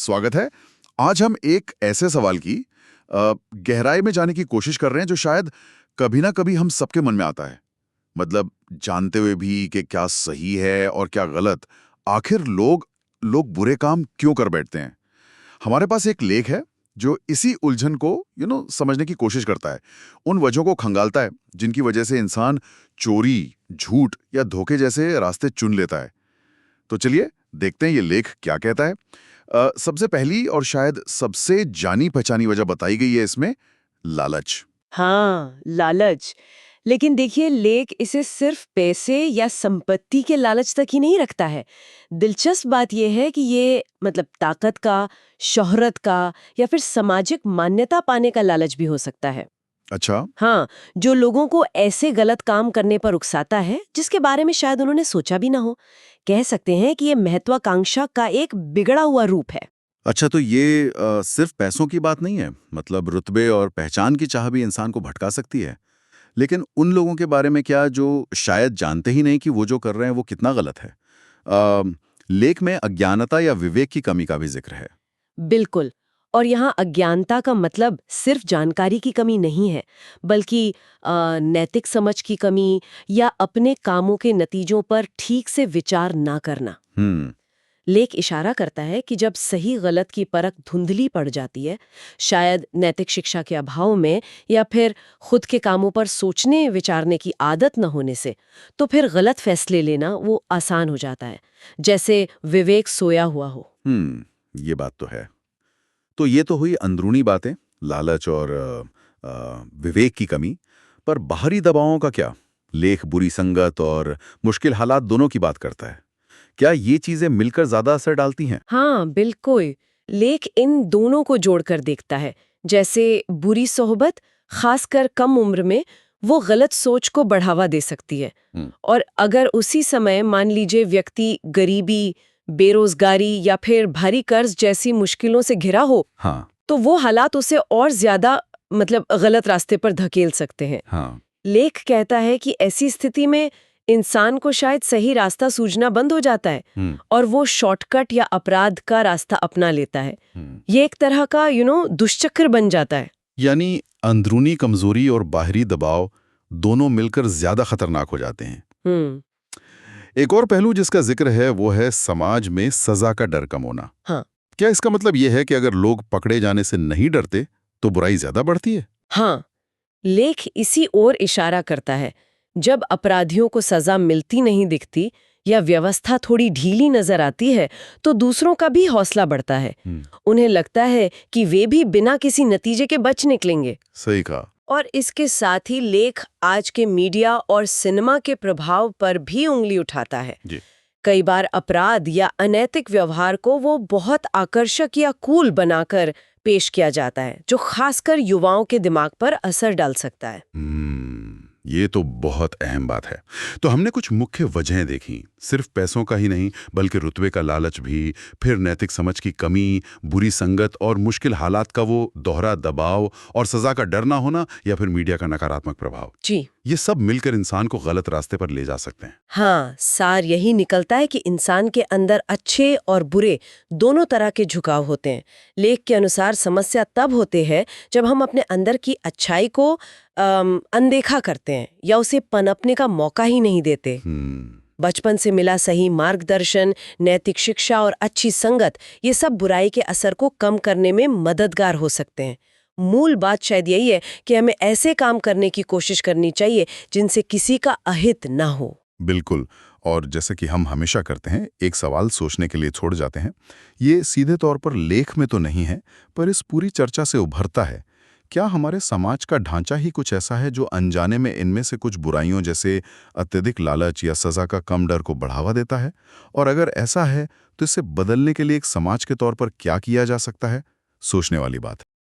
स्वागत है। आज हम एक ऐसे सवाल की गहराई में जाने की कोशिश कर रहे हैं जो शायद कभी ना कभी हम सबके मन में आता है। मतलब जानते हुए भी कि क्या सही है और क्या गलत, आखिर लोग लोग बुरे काम क्यों कर बैठते हैं। हमारे पास एक लेख है जो इसी उलझन को समझने की कोशिश करता है, उन वजहों को खंगालता है जिनकी वजह से इंसान चोरी, झूठ या धोखे जैसे रास्ते चुन लेता है। तो चलिए देखते हैं ये लेख क्या कहता है। सबसे पहली और शायद सबसे जानी पहचानी वजह बताई गई है इसमें, लालच। हाँ, लालच। लेकिन देखिए, लेख इसे सिर्फ पैसे या संपत्ति के लालच तक ही नहीं रखता है। दिलचस्प बात यह है कि ये मतलब ताकत का, शोहरत का या फिर सामाजिक मान्यता पाने का लालच भी हो सकता है। अच्छा। हाँ, जो लोगों को ऐसे गलत काम करने पर उकसाता है जिसके बारे में शायद उन्होंने सोचा भी ना हो। कह सकते हैं कि ये महत्वाकांक्षा का एक बिगड़ा हुआ रूप है। अच्छा, तो ये सिर्फ पैसों की बात नहीं है, मतलब रुतबे और पहचान की चाह भी इंसान को भटका सकती है। लेकिन उन लोगों के बारे में क्या जो शायद जानते ही नहीं कि वो जो कर रहे हैं वो कितना गलत है। लेख में अज्ञानता या विवेक की कमी का भी जिक्र है। बिल्कुल। और यहाँ अज्ञानता का मतलब सिर्फ जानकारी की कमी नहीं है, बल्कि नैतिक समझ की कमी या अपने कामों के नतीजों पर ठीक से विचार ना करना। हम्म। लेख इशारा करता है कि जब सही गलत की परख धुंधली पड़ जाती है, शायद नैतिक शिक्षा के अभाव में या फिर खुद के कामों पर सोचने विचारने की आदत न होने से, तो फिर गलत फैसले लेना वो आसान हो जाता है, जैसे विवेक सोया हुआ हो। ये बात तो है। तो ये तो हुई अंदरूनी बातें, लालच और विवेक की कमी। पर बाहरी दबावों का क्या? लेख बुरी संगत और मुश्किल हालात दोनों की बात करता है। क्या ये चीजें मिलकर ज्यादा असर डालती हैं? हाँ, बिल्कुल। लेख इन दोनों को जोड़कर देखता है। जैसे बुरी सोहबत, खासकर कम उम्र में, वो गलत सोच को बढ़ावा दे सकती है। हम्म। और अगर उसी समय मान लीजिए व्यक्ति गरीबी, बेरोजगारी या फिर भारी कर्ज जैसी मुश्किलों से घिरा हो, हाँ। तो वो हालात उसे और ज्यादा मतलब गलत रास्ते पर धकेल सकते हैं। हाँ। लेख कहता है कि ऐसी स्थिति में इंसान को शायद सही रास्ता सूझना बंद हो जाता है हम्म। और वो शॉर्टकट या अपराध का रास्ता अपना लेता है। हम्म। ये एक तरह का दुष्चक्र बन जाता है। यानी अंदरूनी कमजोरी और बाहरी दबाव दोनों मिलकर ज्यादा खतरनाक हो जाते हैं। हम्म। एक और पहलू जिसका जिक्र है वो है समाज में सजा का डर कम होना। हाँ। क्या इसका मतलब यह है कि अगर लोग पकड़े जाने से नहीं डरते तो बुराई ज्यादा बढ़ती है? हाँ, लेख इसी ओर इशारा करता है। जब अपराधियों को सजा मिलती नहीं दिखती या व्यवस्था थोड़ी ढीली नजर आती है, तो दूसरों का भी हौसला बढ़ता है। उन्हें लगता है कि वे भी बिना किसी नतीजे के बच निकलेंगे। सही कहा। और इसके साथ ही लेख आज के मीडिया और सिनेमा के प्रभाव पर भी उंगली उठाता है। जी। कई बार अपराध या अनैतिक व्यवहार को वो बहुत आकर्षक या कूल बनाकर पेश किया जाता है, जो खासकर युवाओं के दिमाग पर असर डाल सकता है। ये तो बहुत अहम बात है। तो हमने कुछ मुख्य वजहें देखी, सिर्फ पैसों का ही नहीं बल्कि रुतबे का लालच भी, फिर नैतिक समझ की कमी, बुरी संगत और मुश्किल हालात का वो दोहरा दबाव, और सजा का डर ना होना या फिर मीडिया का नकारात्मक प्रभाव। जी। ये सब मिलकर इंसान को गलत रास्ते पर ले जा सकते हैं। हाँ, सार यही निकलता है कि इंसान के अंदर अच्छे और बुरे दोनों तरह के झुकाव होते हैं। लेख के अनुसार समस्या तब होते है जब हम अपने अंदर की अच्छाई को अनदेखा करते हैं या उसे पनपने का मौका ही नहीं देते। बचपन से मिला सही मार्गदर्शन, नैतिक शिक्षा और अच्छी संगत, ये सब बुराई के असर को कम करने में मददगार हो सकते हैं। मूल बात शायद यही है कि हमें ऐसे काम करने की कोशिश करनी चाहिए जिनसे किसी का अहित ना हो। बिल्कुल। और जैसे कि हम हमेशा करते हैं, एक सवाल सोचने के लिए छोड़ जाते हैं। ये सीधे तौर पर लेख में तो नहीं है, पर इस पूरी चर्चा से उभरता है। क्या हमारे समाज का ढांचा ही कुछ ऐसा है जो अनजाने में इनमें से कुछ बुराइयों जैसे अत्यधिक लालच या सजा का कम डर को बढ़ावा देता है? और अगर ऐसा है तो इसे बदलने के लिए एक समाज के तौर पर क्या किया जा सकता है? सोचने वाली बात है।